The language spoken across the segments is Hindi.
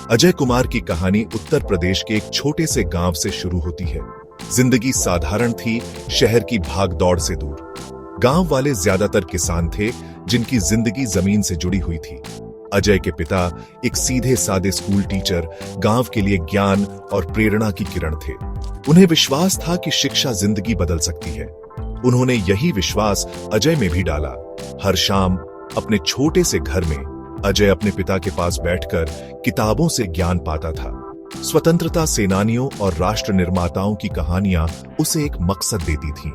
अजय कुमार की कहानी उत्तर प्रदेश के एक छोटे से गांव से शुरू होती है। जिंदगी साधारण थी, शहर की भागदौड़ से दूर। गांव वाले ज्यादातर किसान थे जिनकी जिंदगी जमीन से जुड़ी हुई थी। अजय के पिता एक सीधे सादे स्कूल टीचर गांव के लिए ज्ञान और प्रेरणा की किरण थे। उन्हें विश्वास था कि शिक्षा जिंदगी बदल सकती है। उन्होंने यही विश्वास अजय में भी डाला। हर शाम अपने छोटे से घर में अजय अपने पिता के पास बैठकर किताबों से ज्ञान पाता था। स्वतंत्रता सेनानियों और राष्ट्र निर्माताओं की कहानियां उसे एक मकसद देती थीं।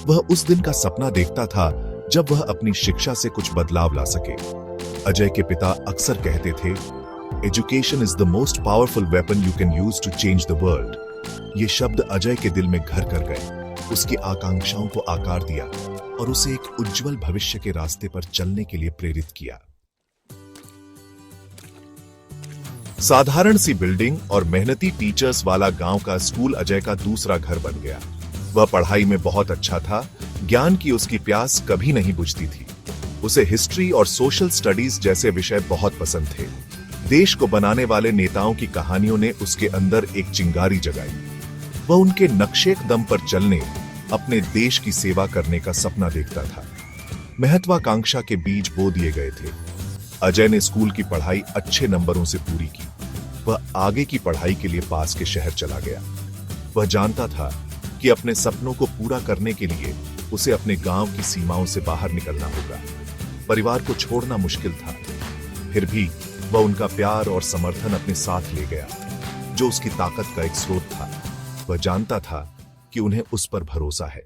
वह उस दिन का सपना देखता था जब वह अपनी शिक्षा से कुछ बदलाव ला सके। अजय के पिता अक्सर कहते थे, education is the most powerful weapon you can use to change the world. ये शब्द अजय के दिल में घर कर गए, उसकी आकांक्षाओं को आकार दिया और उसे एक उज्जवल भविष्य के रास्ते पर चलने के लिए प्रेरित किया। साधारण सी बिल्डिंग और मेहनती टीचर्स वाला गांव का स्कूल अजय का दूसरा घर बन गया। वह पढ़ाई में बहुत अच्छा था, ज्ञान की उसकी प्यास कभी नहीं बुझती थी। उसे हिस्ट्री और सोशल स्टडीज जैसे विषय बहुत पसंद थे। देश को बनाने वाले नेताओं की कहानियों ने उसके अंदर एक चिंगारी जगाई। वह उनके नक्शे कदम पर चलने, अपने देश की सेवा करने का सपना देखता था। महत्वाकांक्षा के बीज बो दिए गए थे। अजय ने स्कूल की पढ़ाई अच्छे नंबरों से पूरी की। वह आगे की पढ़ाई के लिए पास के शहर चला गया। वह जानता था कि अपने सपनों को पूरा करने के लिए उसे अपने गांव की सीमाओं से बाहर निकलना होगा। परिवार को छोड़ना मुश्किल था, फिर भी वह उनका प्यार और समर्थन अपने साथ ले गया, जो उसकी ताकत का एक स्रोत था। वह जानता था कि उन्हें उस पर भरोसा है।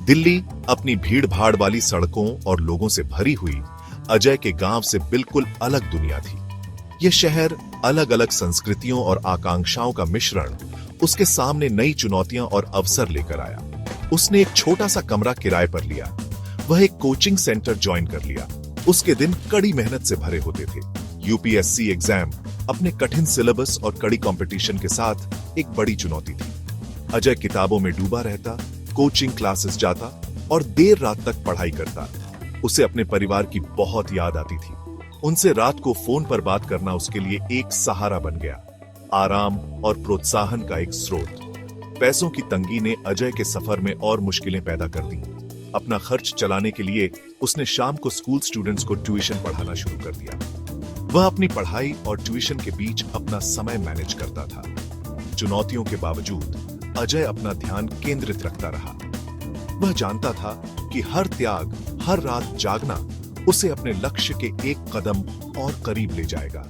दिल्ली अपनी भीड़ भाड़ वाली सड़कों और लोगों से भरी हुई अजय के गांव से बिल्कुल अलग दुनिया थी। यह शहर अलग अलग संस्कृतियों और आकांक्षाओं का मिश्रण उसके सामने नई चुनौतियां और अवसर लेकर आया। उसने एक छोटा सा कमरा किराए पर लिया। वह एक कोचिंग सेंटर ज्वाइन कर लिया। उसके दिन कड़ी मेहनत से भरे होते थे। यूपीएससी एग्जाम अपने कठिन सिलेबस और कड़ी कंपटीशन के साथ एक बड़ी चुनौती थी। अजय किताबों में डूबा रहता, कोचिंग क्लासेस जाता और देर रात तक पढ़ाई करता। उसे अपने परिवार की बहुत याद आती थी। उनसे रात को फोन पर बात करना उसके लिए एक सहारा बन गया, आराम और प्रोत्साहन का एक स्रोत। पैसों की तंगी ने अजय के सफर में और मुश्किलें पैदा कर दी। अपना खर्च चलाने के लिए उसने शाम को स्कूल स्टूडेंट्स को ट्यूशन पढ़ाना शुरू कर दिया। वह अपनी पढ़ाई और ट्यूशन के बीच अपना समय मैनेज करता था। चुनौतियों के बावजूद अजय अपना ध्यान केंद्रित रखता रहा। वह जानता था कि हर त्याग, हर रात जागना उसे अपने लक्ष्य के एक कदम और करीब ले जाएगा।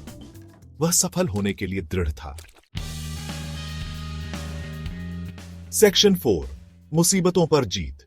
वह सफल होने के लिए दृढ़ था। सेक्शन 4, मुसीबतों पर जीत।